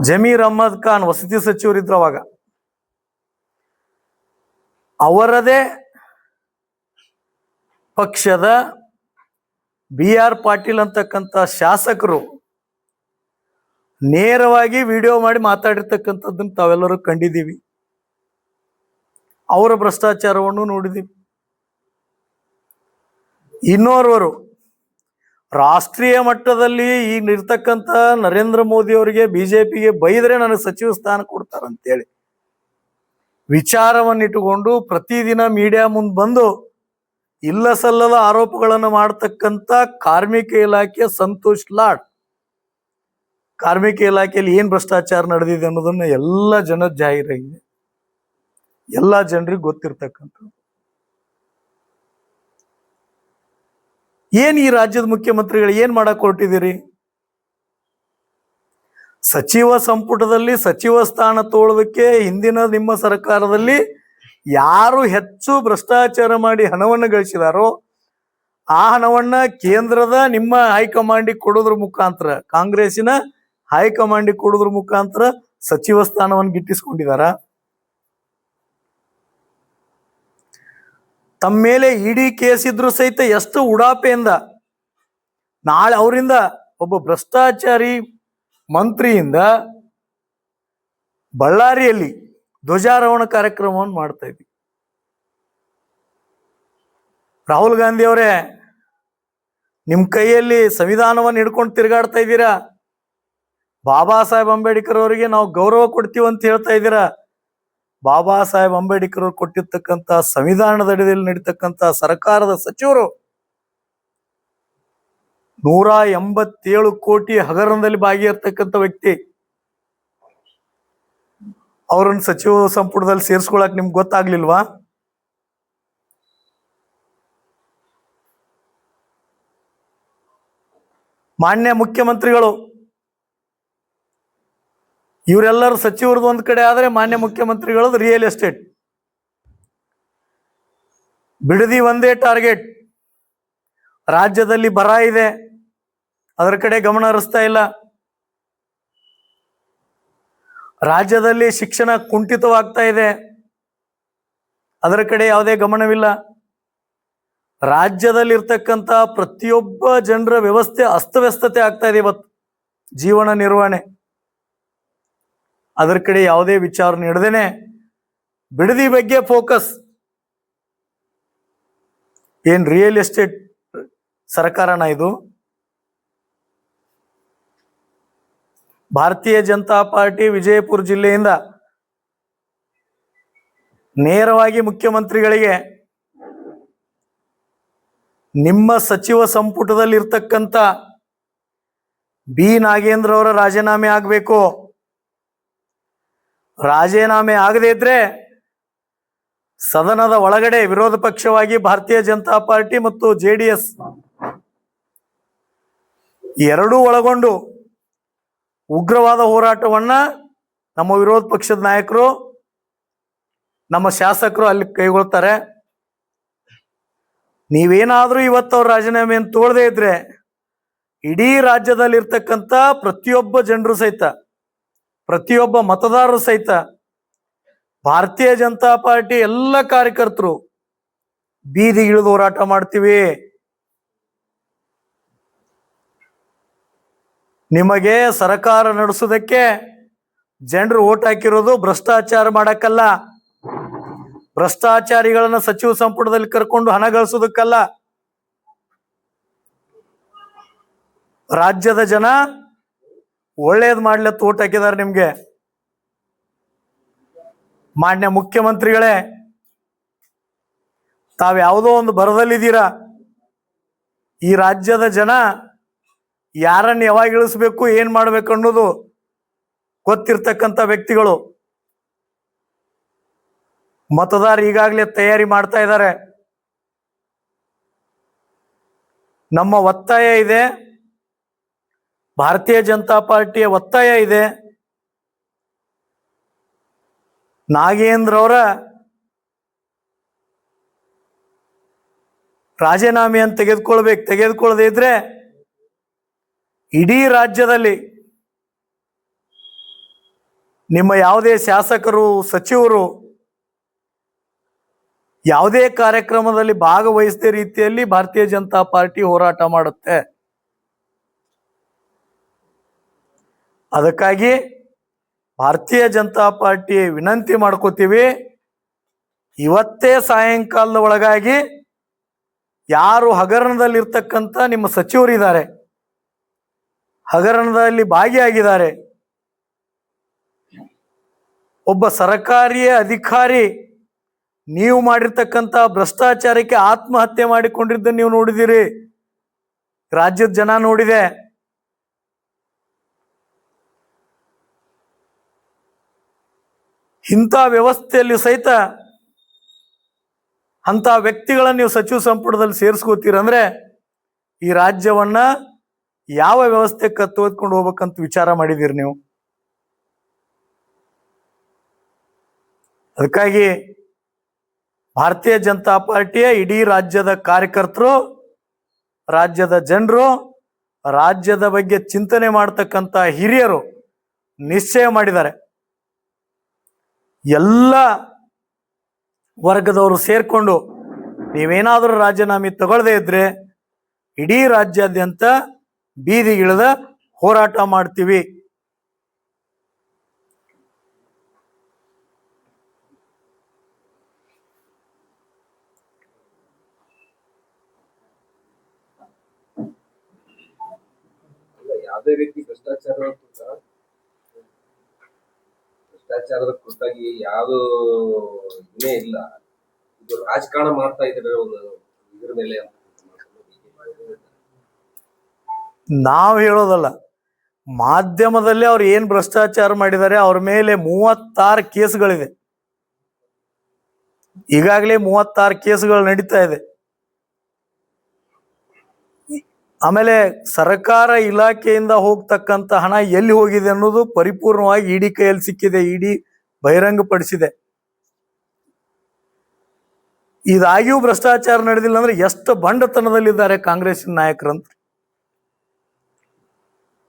ಜಮೀರ್ ಅಹ್ಮದ್ ಖಾನ್ ವಸತಿ ಸಚಿವರಿದ್ರು ಅವಾಗ. ಅವರದೇ ಪಕ್ಷದ BR ಪಾಟೀಲ್ ಅಂತಕ್ಕಂಥ ಶಾಸಕರು ನೇರವಾಗಿ ವಿಡಿಯೋ ಮಾಡಿ ಮಾತಾಡಿರ್ತಕ್ಕಂಥದ್ದನ್ನು ತಾವೆಲ್ಲರೂ ಕಂಡಿದ್ದೀವಿ. ಅವರ ಭ್ರಷ್ಟಾಚಾರವನ್ನು ನೋಡಿದ್ದೀವಿ. ಇನ್ನೋರ್ವರು ರಾಷ್ಟ್ರೀಯ ಮಟ್ಟದಲ್ಲಿ ಈಗ ಇರ್ತಕ್ಕಂಥ ನರೇಂದ್ರ ಮೋದಿ ಅವರಿಗೆ BJPಗೆ ಬೈದ್ರೆ ನನಗೆ ಸಚಿವ ಸ್ಥಾನ ಕೊಡ್ತಾರಂತೇಳಿ ವಿಚಾರವನ್ನಿಟ್ಟುಕೊಂಡು ಪ್ರತಿದಿನ ಮೀಡಿಯಾ ಮುಂದೆ ಬಂದು ಇಲ್ಲ ಸಲ್ಲದ ಆರೋಪಗಳನ್ನು ಮಾಡತಕ್ಕಂಥ ಕಾರ್ಮಿಕ ಇಲಾಖೆ ಸಂತೋಷ್ ಲಾಡ್, ಕಾರ್ಮಿಕ ಇಲಾಖೆಯಲ್ಲಿ ಏನ್ ಭ್ರಷ್ಟಾಚಾರ ನಡೆದಿದೆ ಅನ್ನೋದನ್ನ ಎಲ್ಲ ಜನ ಜಾಹೀರಾಗಿದೆ, ಎಲ್ಲ ಜನರಿಗೆ ಗೊತ್ತಿರ್ತಕ್ಕಂಥ. ಏನ್ ಈ ರಾಜ್ಯದ ಮುಖ್ಯಮಂತ್ರಿಗಳು ಏನ್ ಮಾಡಕ್ ಹೊರಟಿದ್ದೀರಿ? ಸಚಿವ ಸಂಪುಟದಲ್ಲಿ ಸಚಿವ ಸ್ಥಾನ ತಗೊಳ್ಳೋದಕ್ಕೆ ಹಿಂದಿನ ನಿಮ್ಮ ಸರ್ಕಾರದಲ್ಲಿ ಯಾರು ಹೆಚ್ಚು ಭ್ರಷ್ಟಾಚಾರ ಮಾಡಿ ಹಣವನ್ನು ಗಳಿಸಿದಾರೋ ಆ ಹಣವನ್ನ ಕೇಂದ್ರದ ನಿಮ್ಮ ಹೈಕಮಾಂಡಿಗೆ ಕೊಡೋದ್ರ ಮುಖಾಂತರ, ಕಾಂಗ್ರೆಸ್ಸಿನ ಹೈಕಮಾಂಡಿಗೆ ಕೊಡೋದ್ರ ಮುಖಾಂತರ ಸಚಿವ ಸ್ಥಾನವನ್ನು ಗಿಟ್ಟಿಸ್ಕೊಂಡಿದಾರ. ತಮ್ಮ ಮೇಲೆ ಇಡಿ ಕೇಸ್ ಇದ್ರು ಸಹಿತ ಎಷ್ಟು ಉಡಾಪೆಯಿಂದ ನಾಳೆ ಅವರಿಂದ ಒಬ್ಬ ಭ್ರಷ್ಟಾಚಾರಿ ಮಂತ್ರಿಯಿಂದ ಬಳ್ಳಾರಿಯಲ್ಲಿ ಧ್ವಜಾರೋಹಣ ಕಾರ್ಯಕ್ರಮವನ್ನು ಮಾಡ್ತಾ ಇದ್ವಿ. ರಾಹುಲ್ ಗಾಂಧಿ ಅವರೇ, ನಿಮ್ಮ ಕೈಯಲ್ಲಿ ಸಂವಿಧಾನವನ್ನು ಹಿಡ್ಕೊಂಡು ತಿರುಗಾಡ್ತಾ ಇದ್ದೀರಾ. ಬಾಬಾ ಸಾಹೇಬ್ ಅಂಬೇಡ್ಕರ್ ಅವರಿಗೆ ನಾವು ಗೌರವ ಕೊಡ್ತೀವಿ ಅಂತ ಹೇಳ್ತಾ ಇದ್ದೀರಾ. ಬಾಬಾ ಸಾಹೇಬ್ ಅಂಬೇಡ್ಕರ್ ಅವರು ಕೊಟ್ಟಿರ್ತಕ್ಕಂಥ ಸಂವಿಧಾನದ ಅಡಿಯಲ್ಲಿ ನಡೀತಕ್ಕಂಥ ಸರ್ಕಾರದ ಸಚಿವರು 187 ಕೋಟಿ ಹಗರಣದಲ್ಲಿ ಭಾಗಿಯಾಗಿರ್ತಕ್ಕಂಥ ವ್ಯಕ್ತಿ. ಅವರನ್ನು ಸಚಿವ ಸಂಪುಟದಲ್ಲಿ ಸೇರಿಸ್ಕೊಳಕ್ ನಿಮ್ಗೆ ಗೊತ್ತಾಗ್ಲಿಲ್ವಾ? ಮಾನ್ಯ ಮುಖ್ಯಮಂತ್ರಿಗಳು ಇವರೆಲ್ಲರೂ ಸಚಿವರದ್ದು ಒಂದ್ ಕಡೆ ಆದ್ರೆ ಮಾನ್ಯ ಮುಖ್ಯಮಂತ್ರಿಗಳದ್ದು ರಿಯಲ್ ಎಸ್ಟೇಟ್. ಬಿಡದಿ ಒಂದೇ ಟಾರ್ಗೆಟ್. ರಾಜ್ಯದಲ್ಲಿ ಬರ ಇದೆ, ಅದರ ಕಡೆ ಗಮನ ಹರಿಸ್ತಾ ಇಲ್ಲ. ರಾಜ್ಯದಲ್ಲಿ ಶಿಕ್ಷಣ ಕುಂಠಿತವಾಗ್ತಾ ಇದೆ, ಅದರ ಕಡೆ ಯಾವುದೇ ಗಮನವಿಲ್ಲ. ರಾಜ್ಯದಲ್ಲಿರ್ತಕ್ಕಂಥ ಪ್ರತಿಯೊಬ್ಬ ಜನರ ವ್ಯವಸ್ಥೆ ಅಸ್ತವ್ಯಸ್ತತೆ ಆಗ್ತಾ ಇದೆ ಇವತ್ತು, ಜೀವನ ನಿರ್ವಹಣೆ, ಅದರ ಕಡೆ ಯಾವುದೇ ವಿಚಾರ ನೀಡದೇನೆ ಬಿಡದಿ ಬಗ್ಗೆ ಫೋಕಸ್. ಏನ್ ರಿಯಲ್ ಎಸ್ಟೇಟ್ ಸರ್ಕಾರನ ಇದು? ಭಾರತೀಯ ಜನತಾ ಪಾರ್ಟಿ ವಿಜಯಪುರ ಜಿಲ್ಲೆಯಿಂದ ನೇರವಾಗಿ ಮುಖ್ಯಮಂತ್ರಿಗಳಿಗೆ ನಿಮ್ಮ ಸಚಿವ ಸಂಪುಟದಲ್ಲಿ ಇರ್ತಕ್ಕಂಥ ಬಿ ನಾಗೇಂದ್ರ ಅವರ ರಾಜೀನಾಮೆ ಆಗಬೇಕು. ರಾಜೀನಾಮೆ ಆಗದೇ ಇದ್ರೆ ಸದನದ ಒಳಗಡೆ ವಿರೋಧ ಪಕ್ಷವಾಗಿ ಭಾರತೀಯ ಜನತಾ ಪಾರ್ಟಿ ಮತ್ತು JDS ಎರಡೂ ಒಳಗೊಂಡು ಉಗ್ರವಾದ ಹೋರಾಟವನ್ನ ನಮ್ಮ ವಿರೋಧ ಪಕ್ಷದ ನಾಯಕರು, ನಮ್ಮ ಶಾಸಕರು ಅಲ್ಲಿ ಕೈಗೊಳ್ತಾರೆ. ನೀವೇನಾದ್ರೂ ಇವತ್ತು ಅವ್ರ ರಾಜೀನಾಮೆ ಅಂತ ತೋಳದೇ ಇದ್ರೆ ಇಡೀ ರಾಜ್ಯದಲ್ಲಿರ್ತಕ್ಕಂಥ ಪ್ರತಿಯೊಬ್ಬ ಜನರು ಸಹಿತ, ಪ್ರತಿಯೊಬ್ಬ ಮತದಾರರು ಸಹಿತ ಭಾರತೀಯ ಜನತಾ ಪಾರ್ಟಿ ಎಲ್ಲ ಕಾರ್ಯಕರ್ತರು ಬೀದಿಗಿಳಿದು ಹೋರಾಟ ಮಾಡ್ತೀವಿ. ನಿಮಗೆ ಸರ್ಕಾರ ನಡೆಸೋದಕ್ಕೆ ಜನರು ಓಟ್ ಹಾಕಿರೋದು ಭ್ರಷ್ಟಾಚಾರ ಮಾಡಕ್ಕಲ್ಲ, ಭ್ರಷ್ಟಾಚಾರಿಗಳನ್ನ ಸಚಿವ ಸಂಪುಟದಲ್ಲಿ ಕರ್ಕೊಂಡು ಹಣ ಗಳಿಸೋದಕ್ಕಲ್ಲ. ರಾಜ್ಯದ ಜನ ಒಳ್ಳೇದು ಮಾಡ್ಲತ್ತ ಓಟ್ ಹಾಕಿದ್ದಾರೆ ನಿಮ್ಗೆ. ಮಾನ್ಯ ಮುಖ್ಯಮಂತ್ರಿಗಳೇ, ತಾವ್ ಯಾವುದೋ ಒಂದು ಬರದಲ್ಲಿದ್ದೀರಾ. ಈ ರಾಜ್ಯದ ಜನ ಯಾರನ್ನ ಯಾವಾಗ ಇಳಿಸ್ಬೇಕು, ಏನ್ ಮಾಡ್ಬೇಕು ಅನ್ನೋದು ಗೊತ್ತಿರ್ತಕ್ಕಂಥ ವ್ಯಕ್ತಿಗಳು. ಮತದಾರ ಈಗಾಗಲೇ ತಯಾರಿ ಮಾಡ್ತಾ ಇದ್ದಾರೆ. ನಮ್ಮ ಒತ್ತಾಯ ಇದೆ, ಭಾರತೀಯ ಜನತಾ ಪಾರ್ಟಿಯ ಒತ್ತಾಯ ಇದೆ. ನಾಗೇಂದ್ರ ಅವರ ರಾಜೀನಾಮೆಯನ್ನು ತೆಗೆದುಕೊಳ್ಬೇಕು. ತೆಗೆದುಕೊಳ್ಳದೆ ಇದ್ರೆ ಇಡೀ ರಾಜ್ಯದಲ್ಲಿ ನಿಮ್ಮ ಯಾವುದೇ ಶಾಸಕರು, ಸಚಿವರು ಯಾವುದೇ ಕಾರ್ಯಕ್ರಮದಲ್ಲಿ ಭಾಗವಹಿಸದ ರೀತಿಯಲ್ಲಿ ಭಾರತೀಯ ಜನತಾ ಪಾರ್ಟಿ ಹೋರಾಟ ಮಾಡುತ್ತೆ. ಅದಕ್ಕಾಗಿ ಭಾರತೀಯ ಜನತಾ ಪಾರ್ಟಿ ವಿನಂತಿ ಮಾಡ್ಕೋತೀವಿ, ಇವತ್ತೇ ಸಾಯಂಕಾಲದ ಒಳಗಾಗಿ ಯಾರು ಹಗರಣದಲ್ಲಿರ್ತಕ್ಕಂಥ ನಿಮ್ಮ ಸಚಿವರಿದ್ದಾರೆ, ಹಗರಣದಲ್ಲಿ ಭಾಗಿಯಾಗಿದ್ದಾರೆ, ಒಬ್ಬ ಸರ್ಕಾರಿ ಅಧಿಕಾರಿ ನೀವು ಮಾಡಿರ್ತಕ್ಕಂಥ ಭ್ರಷ್ಟಾಚಾರಕ್ಕೆ ಆತ್ಮಹತ್ಯೆ ಮಾಡಿಕೊಂಡಿದ್ದನ್ನು ನೀವು ನೋಡಿದಿರಿ, ರಾಜ್ಯದ ಜನ ನೋಡಿದೆ. ಇಂಥ ವ್ಯವಸ್ಥೆಯಲ್ಲಿ ಸಹಿತ ಅಂತ ವ್ಯಕ್ತಿಗಳನ್ನು ನೀವು ಸಚಿವ ಸಂಪುಟದಲ್ಲಿ ಸೇರಿಸ್ಕೋತೀರಂದ್ರೆ ಈ ರಾಜ್ಯವನ್ನ ಯಾವ ವ್ಯವಸ್ಥೆ ಕತ್ತೊಂದು ಹೋಗ್ಬೇಕಂತ ವಿಚಾರ ಮಾಡಿದಿರಿ ನೀವು. ಅದಕ್ಕಾಗಿ ಭಾರತೀಯ ಜನತಾ ಪಾರ್ಟಿಯ ಇಡೀ ರಾಜ್ಯದ ಕಾರ್ಯಕರ್ತರು, ರಾಜ್ಯದ ಜನರು, ರಾಜ್ಯದ ಬಗ್ಗೆ ಚಿಂತನೆ ಮಾಡತಕ್ಕಂಥ ಹಿರಿಯರು ನಿಶ್ಚಯ ಮಾಡಿದ್ದಾರೆ. ಎಲ್ಲ ವರ್ಗದವರು ಸೇರ್ಕೊಂಡು ನೀವೇನಾದರೂ ರಾಜೀನಾಮೆ ತಗೊಳ್ಳದೇ ಇದ್ರೆ ಇಡೀ ರಾಜ್ಯಾದ್ಯಂತ ಬೀದಿಗಿಳಿದ ಹೋರಾಟ ಮಾಡ್ತೀವಿ. ಯಾವುದೇ ರೀತಿ ಭ್ರಷ್ಟಾಚಾರದ ಕುರಿತಾಗಿ ಯಾವುದು ಇನ್ನೇ ಇಲ್ಲ. ಇದು ರಾಜಕಾರಣ ಮಾಡ್ತಾ ಇದ್ರೆ ಒಂದು ಇದ್ರ ಮೇಲೆ ನಾವು ಹೇಳೋದಲ್ಲ, ಮಾಧ್ಯಮದಲ್ಲಿ ಅವ್ರು ಏನ್ ಭ್ರಷ್ಟಾಚಾರ ಮಾಡಿದ್ದಾರೆ ಅವ್ರ ಮೇಲೆ 36 ಕೇಸ್ಗಳಿದೆ. ಈಗಾಗಲೇ 36 ಕೇಸ್ಗಳು ನಡೀತಾ ಇದೆ. ಆಮೇಲೆ ಸರ್ಕಾರ ಇಲಾಖೆಯಿಂದ ಹೋಗ್ತಕ್ಕಂಥ ಹಣ ಎಲ್ಲಿ ಹೋಗಿದೆ ಅನ್ನೋದು ಪರಿಪೂರ್ಣವಾಗಿ ಇಡಿ ಕೈಯಲ್ಲಿ ಸಿಕ್ಕಿದೆ, ಇಡಿ ಬಹಿರಂಗಪಡಿಸಿದೆ. ಇದಾಗಿಯೂ ಭ್ರಷ್ಟಾಚಾರ ನಡೆದಿಲ್ಲ ಅಂದ್ರೆ ಎಷ್ಟು ಬಂಡತನದಲ್ಲಿದ್ದಾರೆ ಕಾಂಗ್ರೆಸ್ಸಿನ ನಾಯಕರಂತ.